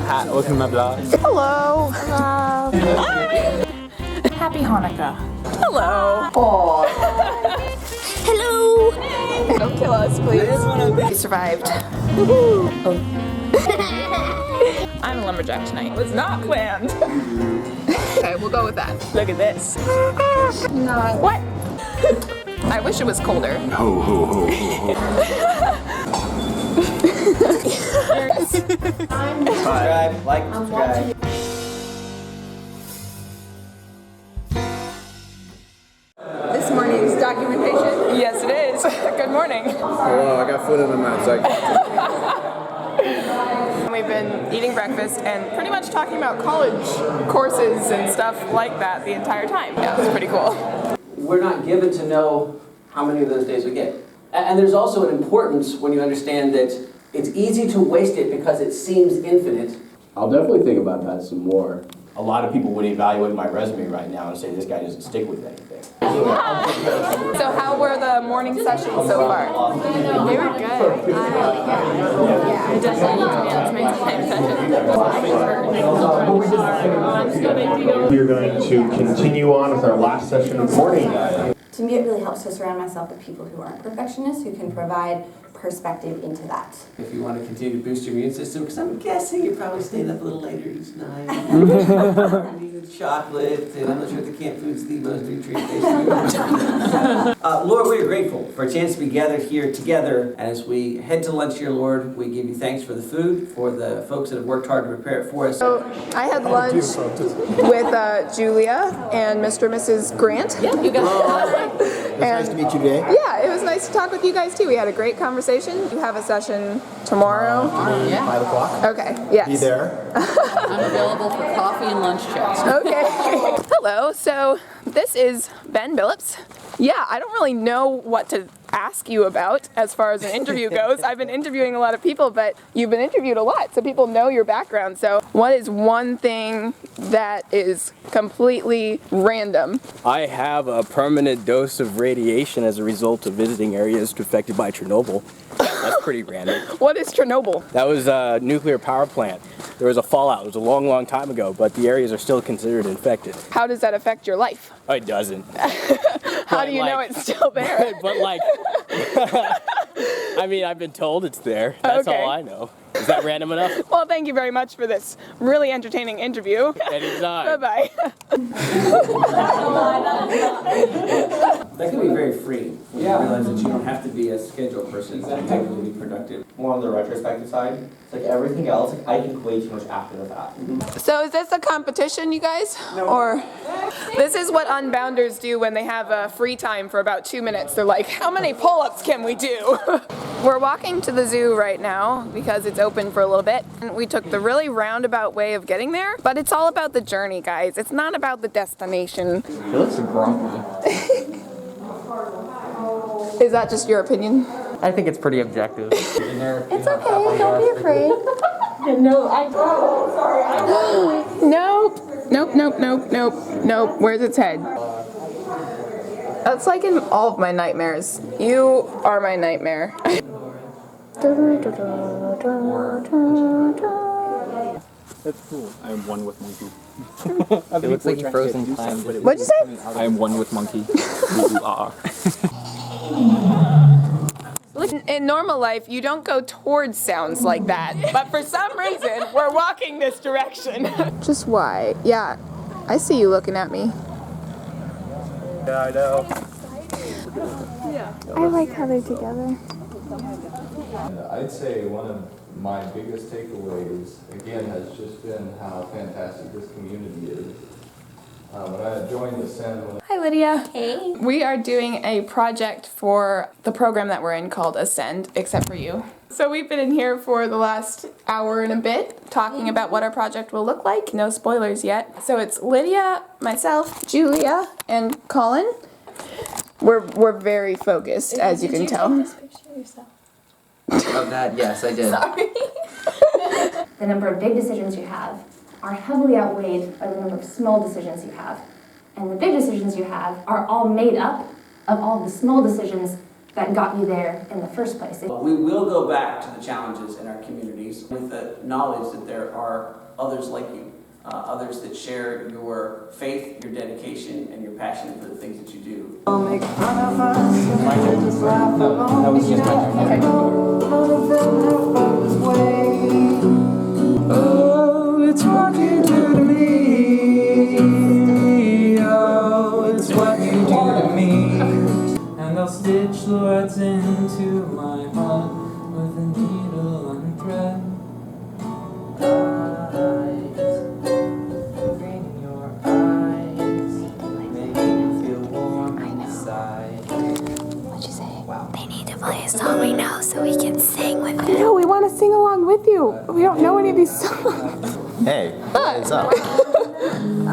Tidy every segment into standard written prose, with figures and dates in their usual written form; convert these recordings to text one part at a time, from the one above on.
hat. Look at my blog. Hello. Hello. Happy Hanukkah. Hello. Oh. Hello. Don't kill us, please. We survived. Oh. I'm a lumberjack tonight. It was not planned. Okay, we'll go with that. Look at this. No. What? I wish it was colder. Ho, ho, ho, ho, ho. Subscribe, like, subscribe. This morning's documentation? Yes, it is. Good morning. Hello, I got food in my mouth, so We've been eating breakfast and pretty much talking about college courses and stuff like that the entire time. Yeah, it's pretty cool. We're not given to know how many of those days we get. And there's also an importance when you understand that it's easy to waste it because it seems infinite. I'll definitely think about that some more. A lot of people would evaluate my resume right now and say this guy doesn't stick with anything. So how were the morning sessions so far? They were good. Yeah, I definitely need to be on my time session. We're going to continue on with our last session of morning. To me, it really helps to surround myself with people who aren't perfectionists, who can provide perspective into that. If you want to continue to boost your immune system, because I'm guessing you're probably staying up a little later each night. Eating chocolate, and I'm not sure if the canned food's the most nutrient-based food. Lord, we are grateful for a chance to be gathered here together. And as we head to lunch here, Lord, we give you thanks for the food, for the folks that have worked hard to prepare it for us. So I had lunch with Julia and Mr. and Mrs. Grant. Yeah, you guys. Nice to meet you today. Yeah, it was nice to talk with you guys too. We had a great conversation. You have a session tomorrow. 5 o'clock. Okay, yes. Be there. I'm available for coffee and lunch chats. Okay. Hello, so this is Ben Billups. Yeah, I don't really know what to ask you about as far as an interview goes. I've been interviewing a lot of people, but you've been interviewed a lot, so people know your background. So what is one thing that is completely random? I have a permanent dose of radiation as a result of visiting areas affected by Chernobyl. That's pretty random. What is Chernobyl? That was a nuclear power plant. There was a fallout. It was a long, long time ago, but the areas are still considered infected. How does that affect your life? Oh, it doesn't. How do you know it's still there? But like, I mean, I've been told it's there. That's Okay. all I know. Is that random enough? Well, thank you very much for this really entertaining interview. Anytime. Bye-bye. That can be very freeing when you realize that you don't have to be a scheduled person to be productive. More on the retrospective side, it's like everything else, like I think way too much after the fact. So is this a competition, you guys? No. Or this is what unbounders do when they have free time for about 2 minutes. They're like, how many pull-ups can we do? We're walking to the zoo right now because it's open for a little bit. And we took the really roundabout way of getting there, but it's all about the journey, guys. It's not about the destination. He looks grumpy. Is that just your opinion? I think it's pretty objective. It's okay, don't be afraid. No, I don't. Sorry, I Nope. Nope, nope, nope, nope, nope. Where's its head? That's like in all of my nightmares. You are my nightmare. That's cool. I am one with monkey. It looks like you froze in time. What'd you say? I am one with monkey. Look, in normal life, you don't go towards sounds like that. But for some reason, we're walking this direction. Just why? Yeah, I see you looking at me. Yeah, I know. I like how they're together. I'd say one of my biggest takeaways, again, has just been how fantastic this community is. When I joined Ascend, Hi, Lydia. Hey. We are doing a project for the program that we're in called Ascend, except for you. So we've been in here for the last hour and a bit talking about what our project will look like. No spoilers yet. So it's Lydia, myself, Julia, and Colin. We're very focused, as you can tell. Of that, yes, I did. Sorry. The number of big decisions you have are heavily outweighed by the number of small decisions you have. And the big decisions you have are all made up of all the small decisions that got you there in the first place. We will go back to the challenges in our communities with the knowledge that there are others like you, others that share your faith, your dedication, and your passion for the things that you do. I'll make fun of us. Just laugh along. That was just my turn. Oh, it's what you do to me. Oh, it's what you do to me. And I'll stitch the words into my heart with a needle and thread. Eyes, green in your eyes, make me feel warm inside. What'd you say? Wow. They need to play a song we know so we can sing with them. No, we want to sing along with you. We don't know any of these songs. Hey, what's up?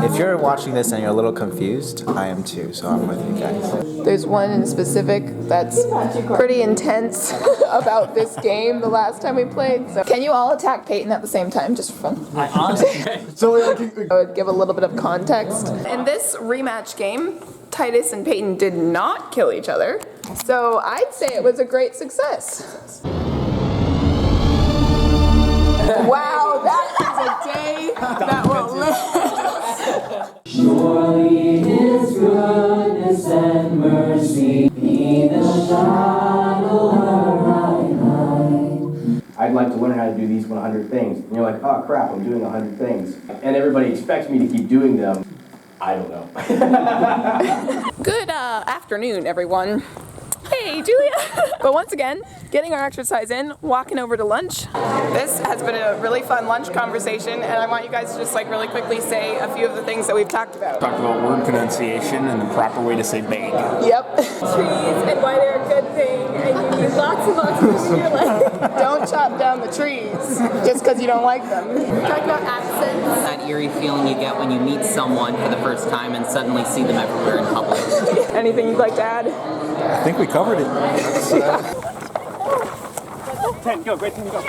If you're watching this and you're a little confused, I am too, so I'm with you guys. There's one in specific that's pretty intense about this game the last time we played. So can you all attack Peyton at the same time, just for fun? I would give a little bit of context. In this rematch game, Titus and Peyton did not kill each other, so I'd say it was a great success. Wow, that is a day that will live. Surely His goodness and mercy be the shadow where I hide. I'd like to learn how to do these 100 things. And you're like, oh crap, I'm doing 100 things. And everybody expects me to keep doing them. I don't know. Good afternoon, everyone. Hey, Julia. But once again, getting our exercise in, walking over to lunch. This has been a really fun lunch conversation, and I want you guys to just like really quickly say a few of the things that we've talked about. Talked about word pronunciation and the proper way to say bag. Yep. Trees and why they're a good thing, and you need lots and lots of them in your life. Don't chop down the trees just because you don't like them. We talked about accents. That eerie feeling you get when you meet someone for the first time and suddenly see them everywhere in public. Anything you'd like to add? I think we covered it. 10, go, great team, go.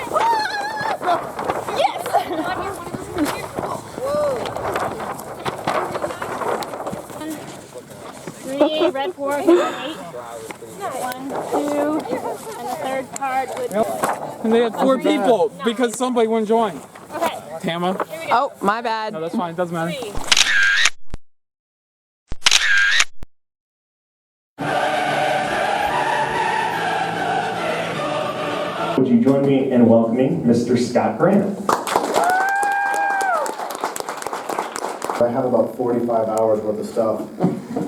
Yes! Three, red 4, 8. 1, 2, and the third card would be... And they had 4 people because somebody wouldn't join. Okay, Tama. Oh, my bad. No, that's fine. It doesn't matter. 3. Would you join me in welcoming Mr. Scott Grant? I have about 45 hours worth of stuff,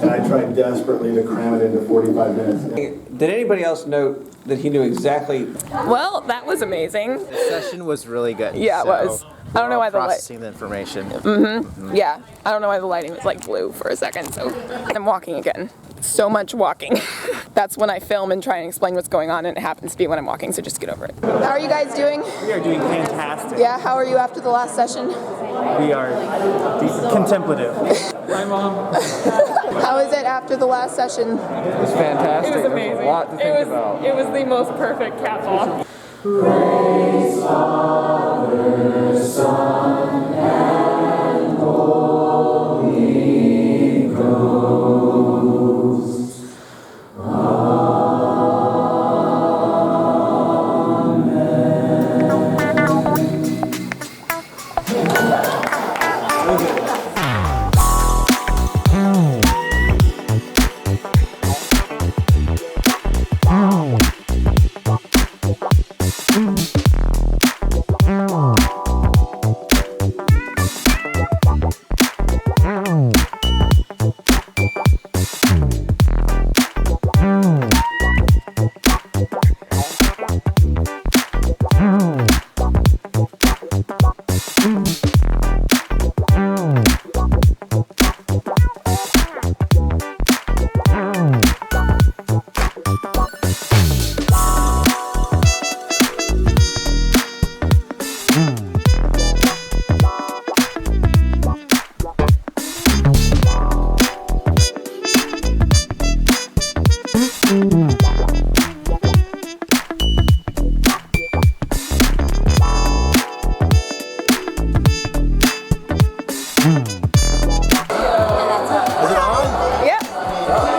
and I tried desperately to cram it into 45 minutes. Did anybody else note that he knew exactly? Well, that was amazing. The session was really good. Yeah, it was. I don't know why the light. Processing the information. Yeah, I don't know why the lighting was like blue for a second. So I'm walking again. So much walking. That's when I film and try and explain what's going on, and it happens to be when I'm walking. So just get over it. How are you guys doing? We are doing fantastic. Yeah. How are you after the last session? We are contemplative. Hi, Mom. How is it after the last session? It was fantastic. It was amazing. There's a lot to think about. It was the most perfect cat walk. Praise Father, Son, and Holy Ghost.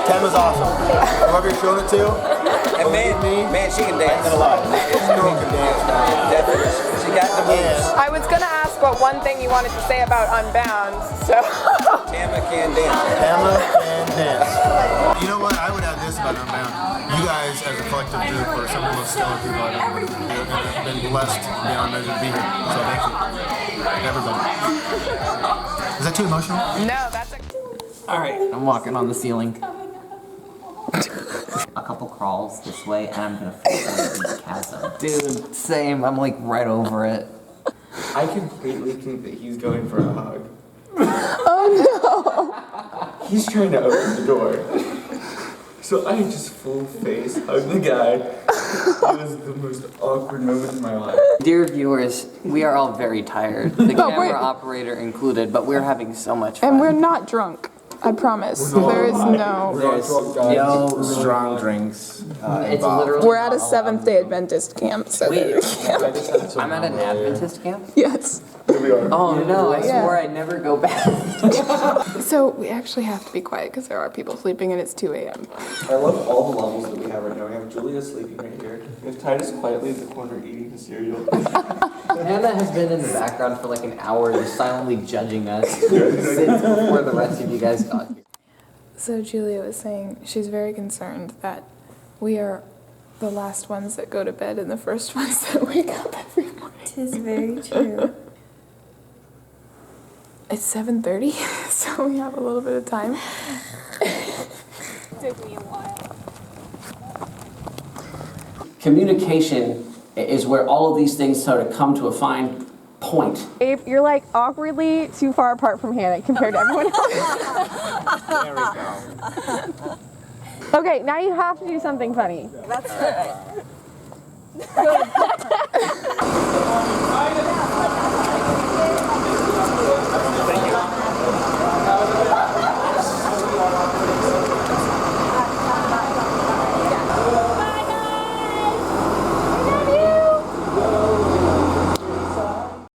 Ken was awesome. Whoever you're showing it to, Man, she can dance. This girl can dance. Definitely. She got the moves. I was gonna ask what one thing you wanted to say about Unbound, so. Emma can dance. Emma can dance. You know what? I would add this about Unbound. You guys, as a collective group, are some of the most stellar people I've ever met. I've been blessed beyond measure to be here. So thank you. Everybody. Is that too emotional? No, that's a. Alright, I'm walking on the ceiling. A couple crawls this way, and I'm gonna fall into the chasm. Dude, same. I'm like right over it. I completely think that he's going for a hug. Oh no! He's trying to open the door. So I just full face hug the guy. It was the most awkward moment in my life. Dear viewers, we are all very tired. The camera operator included, but we're having so much fun. And we're not drunk. I promise. There is no. No strong drinks. It's literally. We're at a Seventh-day Adventist camp, so Wait, I'm at an Adventist camp? yes. Oh no, I swore I'd never go back. So we actually have to be quiet because there are people sleeping and it's 2 a.m. I love all the levels that we have right now. We have Julia sleeping right here. We have Titus quietly in the corner eating his cereal. Hannah has been in the background for like an hour just silently judging us since before the rest of you guys got here. So Julia was saying she's very concerned that we are the last ones that go to bed and the first ones that wake up every morning. It is very true. It's 7:30, so we have a little bit of time. Took me a while. Communication is where all of these things sort of come to a fine point. Abe, you're like awkwardly too far apart from Hannah compared to everyone else. There we go. Okay, now you have to do something funny. That's right.